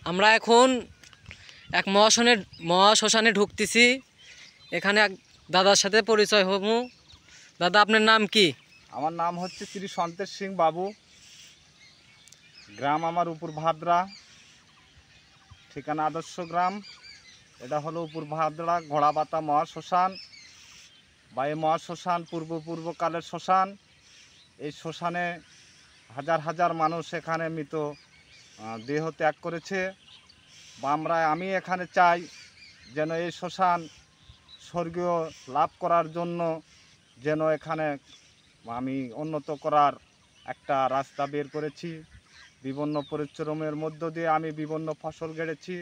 আমরা এখন এক মহাশ্মশানে ঢুকতেছি। এখানে এক দাদার সাথে পরিচয় হবো। দাদা, আপনার নাম কি? আমার নাম হচ্ছে শ্রী সন্তেশ সিং বাবু। গ্রাম আমার উপর ভাদ্রা, ঠিকানা আদর্শ গ্রাম। এটা হলো উপর ভাদ্রা ঘোড়াবাতা মহাশ্মশান বা এই মহাশ্মশান পূর্বকালের শ্মশান। এই শ্মশানে হাজার হাজার মানুষ এখানে মৃত দেহ ত্যাগ করেছে। বা আমি এখানে চাই যেন এই শ্মশান স্বর্গীয় লাভ করার জন্য যেন এখানে আমি উন্নত করার একটা রাস্তা বের করেছি। বিভিন্ন পরিশ্রমের মধ্য দিয়ে আমি বিভিন্ন ফসল গেড়েছি,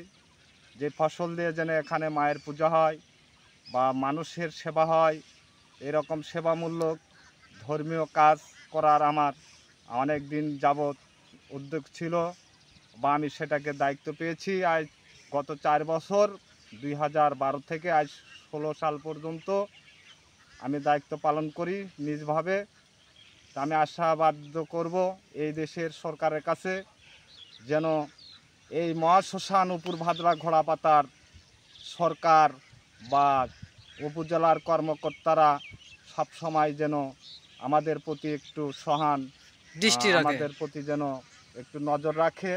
যে ফসল দিয়ে যেন এখানে মায়ের পূজা হয় বা মানুষের সেবা হয়। এরকম সেবামূলক ধর্মীয় কাজ করার আমার অনেক দিন যাবৎ উদ্যোগ ছিল বা আমি সেটাকে দায়িত্ব পেয়েছি। আজ গত 4 বছর 2012 থেকে আজ 16 সাল পর্যন্ত আমি দায়িত্ব পালন করি নিজভাবে। আমি আশাবাদ করব এই দেশের সরকারের কাছে যেন এই মহাশ্মশান উপর ভাদ্রা ঘোড়াপাতার সরকার বা উপজেলার কর্মকর্তারা সবসময় যেন আমাদের প্রতি একটু দৃষ্টি রাখে, আমাদের প্রতি যেন একটু নজর রাখে।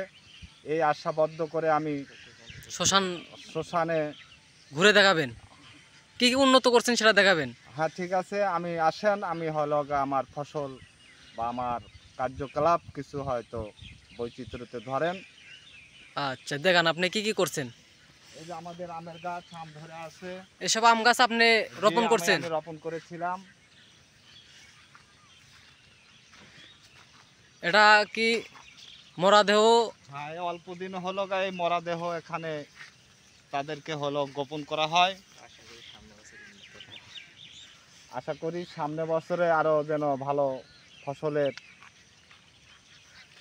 এই আশাবদ্ধ করে আমি শ্মশানে ঘুরে দেখাবেন, কি কি উন্নত করছেন সেটা দেখাবেন। হ্যাঁ, ঠিক আছে, আমি আসেন। আমি হলো আমার ফসল বা আমার কার্যকলাপ কিছু হয়তো বৈচিত্র্যতে ধরেন। আচ্ছা, দেখান আপনি কি কি করছেন। এই যে আমাদের আমের গাছ, আম ধরে আছে। এসব আম গাছ আপনি রোপণ করছেন? আমি রোপণ করেছিলাম। এটা কি মরাদেহ? হ্যাঁ, অল্প দিন হলো এই মরাদেহ এখানে তাদেরকে হলো গোপন করা হয়। আশা করি সামনে বছরে আরো যেন ভালো ফসলের,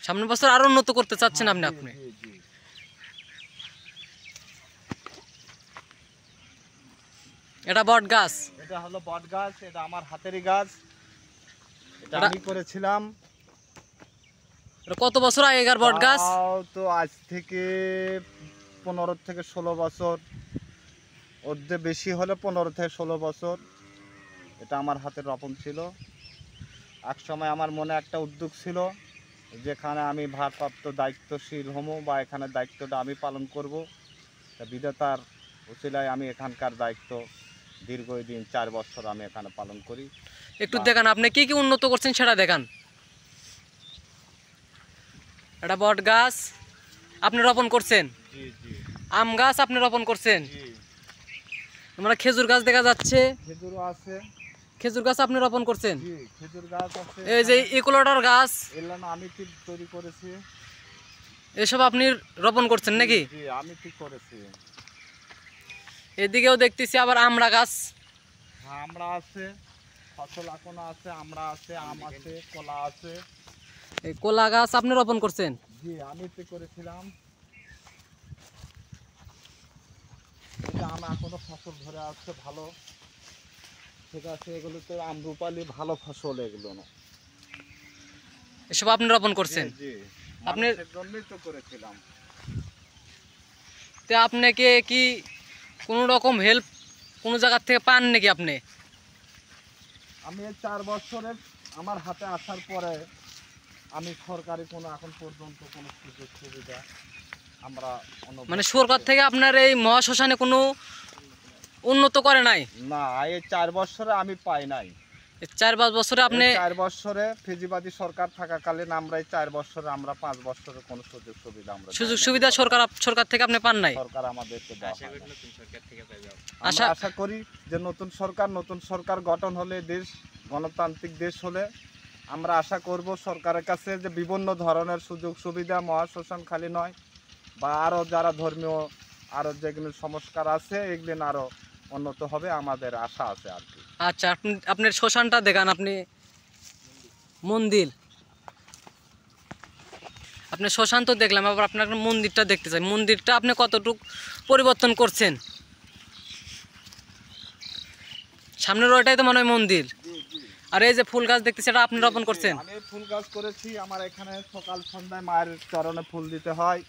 সামনের বছর আরো উন্নত করতে চাচ্ছেন আপনি? এটা বট গাছ? এটা হলো বট গাছ, এটা আমার হাতেরই গাছ, এটা আমি করেছিলাম। এটা কত বছর আগেকার বট গাছ? তো আজ থেকে 15 থেকে 16 বছর, অর্ধে বেশি হলে 15 থেকে 16 বছর এটা আমার হাতের রোপণ ছিল। এক সময় আমার মনে একটা উদ্যোগ ছিল যেখানে আমি ভারপ্রাপ্ত দায়িত্বশীল হবো বা এখানে দায়িত্বটা আমি পালন করব। বিধাতার উসিলায় আমি এখানকার দায়িত্ব দীর্ঘদিন 4 বছর আমি এখানে পালন করি। একটু দেখান আপনি কি কি উন্নত করছেন সেটা দেখান। এটা বট গাছ আপনি রোপণ করছেন? জি জি। আম গাছ আপনি রোপণ করছেন? জি। আমরা খেজুর গাছ দেখা যাচ্ছে। খেজুরও আছে। খেজুর গাছ আপনি রোপণ করছেন? জি, খেজুর গাছ আছে। এই যে ইকোলটার গাছ, এগুলো আমি ঠিক তৈরি করেছি। এসব আপনি রোপণ করছেন নাকি? জি, আমি ঠিক করেছি। এদিকেও দেখতেছি আবার আমড়া গাছ। হ্যাঁ, আমড়া আছে, ফসল এখনো আছে, আমড়া আছে, আম আছে, কলা আছে। এই কলা গাছ আপনি রোপণ করছেন? জি, আমি ঠিক করেছিলাম। এটা আম এখনো ফসল ধরে আসছে ভালো, ঠিক আছে। এগুলো তো আমরুপালি ভালো ফসল, এগুলো এসব আপনি রোপণ করছেন? জি, আপনি মানুষের জন্যই তো করেছিলাম। তো আপনাকে কি কোনো রকম হেল্প কোনো জায়গার থেকে পান নাকি আপনি? আমি এই 4 বছরের আমার হাতে আসার পরে আমি সরকারি কোনো এখন পর্যন্ত কোনো সুযোগ সুবিধা আমরা মানে সরকার থেকে আপনার এই মহাশ্মশানে কোনো উন্নত করে নাই? না, এই 4 বছরে আমি পাই নাই। 4-5 বছরে আপনি 4 বছরে ফেজিবাদী সরকার থাকাকালীন আমরা এই 4 বছরে আমরা 5 বছরের কোনো সুযোগ সুবিধা সরকার থেকে আপনি পান নাই? সরকার আমাদেরকে আশা করি যে নতুন সরকার গঠন হলে, দেশ গণতান্ত্রিক দেশ হলে আমরা আশা করব সরকারের কাছে যে বিভিন্ন ধরনের সুযোগ সুবিধা মহাশ্মশান খালি নয় বা আরও যারা ধর্মীয় আরও যেগুলো সংস্কার আছে এগুলো আরও উন্নত হবে, আমাদের আশা আছে আর কি। আচ্ছা, আপনার শ্মশানটা দেখান। আপনি মন্দির, আপনি শ্মশান তো দেখলাম, আবার আপনার মন্দিরটা দেখতে চাই। মন্দিরটা আপনি কতটুকু পরিবর্তন করছেন? সামনের ওইটাই তো মনে হয় মন্দির। আর এই যে ফুল গাছ দেখতেছি এটা আপনি রোপণ করছেন? আমি ফুল গাছ করেছি। আমার এখানে সকাল সন্ধ্যায় মায়ের চরণে ফুল দিতে হয়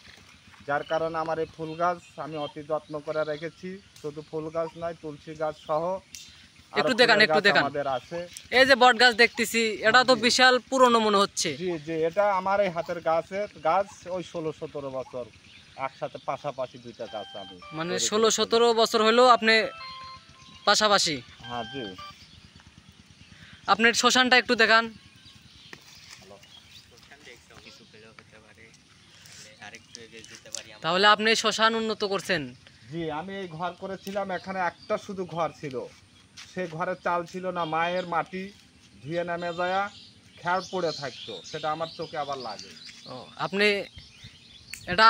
যার কারণে আমার এই ফুল গাছ আমি অতি যত্ন করে রেখেছি। শুধু ফুল গাছ নয়, তুলসী গাছ সহ আরো একটু দেখান, ফুলের একটু গাছ দেখান। আমাদের আছে। এই যে বট গাছ দেখতেছি, এটা তো জি। বিশাল পুরনো মনে হচ্ছে। জি জি, এটা আমার এই হাতের গাছ ওই 16-17 বছর একসাথে পাশাপাশি দুইটা গাছ আমি মানে তৈরি 16-17 করেছিলাম। বছর হলো আপনি পাশাপাশি। হ্যাঁ জি। আপনার শ্মশানটা একটু দেখান। তাহলে আপনি শ্মশান উন্নত করছেন। জি, আমি এই ঘর করেছিলাম, এখানে একটা শুধু ঘর ছিল, সে ঘরে চাল ছিল না, মায়ের মাটি ধুয়ে নেমে যায় খ্যার পড়ে থাকতো, সেটা আমার চোখে আবার লাগে। আপনি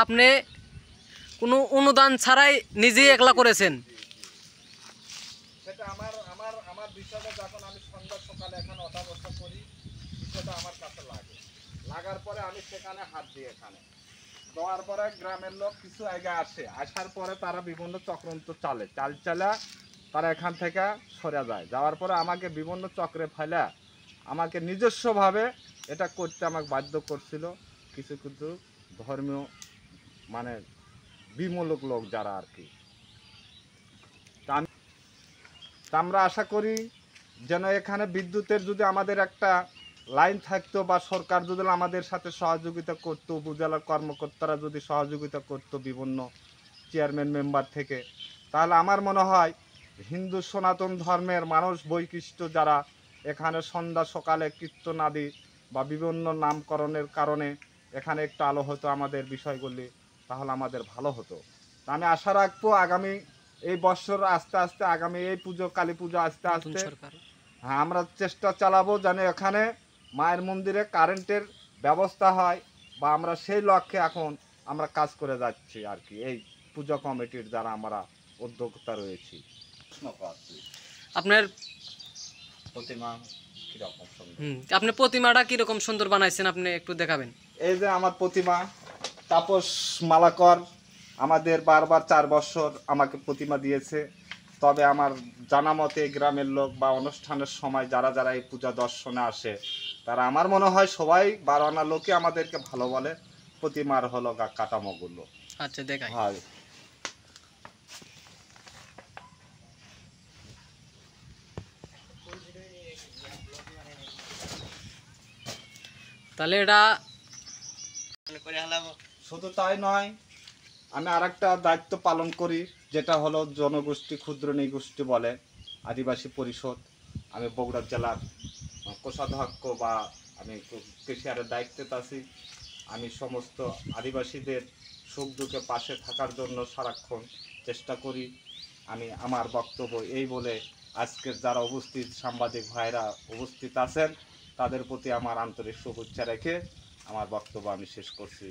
আপনি কোনো অনুদান ছাড়াই নিজেই একলা করেছেন। সেটা আমার বিষয়টা যখন আমি সন্ধ্যা সকালে এখানে ওঠা বসা করি, বিষয়টা আমার কাছে লাগার পরে আমি সেখানে হাত দিই, এখানে দেওয়ার পরে গ্রামের লোক কিছু আগে আসার পরে তারা বিভিন্ন চক্রান্ত চালা তারা এখান থেকে সরে যাওয়ার পরে আমাকে বিভিন্ন চক্রে ফেলে আমাকে নিজস্বভাবে এটা করতে আমাকে বাধ্য করছিল কিছু কিছু ধর্মীয় মানে বিমূলক লোক যারা আর কি। তা আমরা আশা করি যেন এখানে বিদ্যুতের যদি আমাদের একটা লাইন থাকতো, বা সরকার যদি আমাদের সাথে সহযোগিতা করতো, উপজেলার কর্মকর্তারা যদি সহযোগিতা করতো বিভিন্ন চেয়ারম্যান মেম্বার থেকে, তাহলে আমার মনে হয় হিন্দু সনাতন ধর্মের মানুষ বৈশিষ্ট্য যারা এখানে সন্ধ্যা সকালে কীর্তনাদি বা বিভিন্ন নামকরণের কারণে এখানে একটু আলো হতো আমাদের বিষয়গুলি, তাহলে আমাদের ভালো হতো। তা আমি আশা রাখবো আগামী এই বছর আস্তে আস্তে, আগামী এই পুজো কালী পুজো আস্তে আস্তে, হ্যাঁ, আমরা চেষ্টা চালাবো যেন এখানে মায়ের মন্দিরে কারেন্টের ব্যবস্থা হয়, বা আমরা সেই লক্ষ্যে এখন আমরা কাজ করে যাচ্ছি আর কি, এই পূজা কমিটির যারা আমরা উদ্যোক্তা রয়েছি। আপনার প্রতিমা কিরকম সুন্দর, আপনি প্রতিমাটা কিরকম সুন্দর বানাইছেন, আপনি একটু দেখাবেন। এই যে আমার প্রতিমা তাপস মালাকর আমাদের বারবার 4 বছর আমাকে প্রতিমা দিয়েছে। তবে আমার জানা মতে গ্রামের লোক বা অনুষ্ঠানের সময় যারা যারা এই পূজা দর্শনে আসে, তারা আমার মনে হয় সবাই 12 আনা লোকে আমাদেরকে ভালো বলে প্রতিমার হলো কাঠামোগুলো। আচ্ছা দেখাই। হয় তাহলে এটা শুধু তাই নয়, আমি আরেকটা দায়িত্ব পালন করি, যেটা হলো জনগোষ্ঠী ক্ষুদ্র নৃগোষ্ঠী বলে আদিবাসী পরিষদ। আমি বগুড়া জেলার কোষাধ্যক্ষ, বা আমি কেশিয়ারের দায়িত্বে আছি। আমি সমস্ত আদিবাসীদের সুখ দুঃখে পাশে থাকার জন্য সারাক্ষণ চেষ্টা করি। আমি আমার বক্তব্য এই বলে আজকের যারা উপস্থিত সাংবাদিক ভাইরা উপস্থিত আছেন, তাদের প্রতি আমার আন্তরিক শুভেচ্ছা রেখে আমার বক্তব্য আমি শেষ করছি।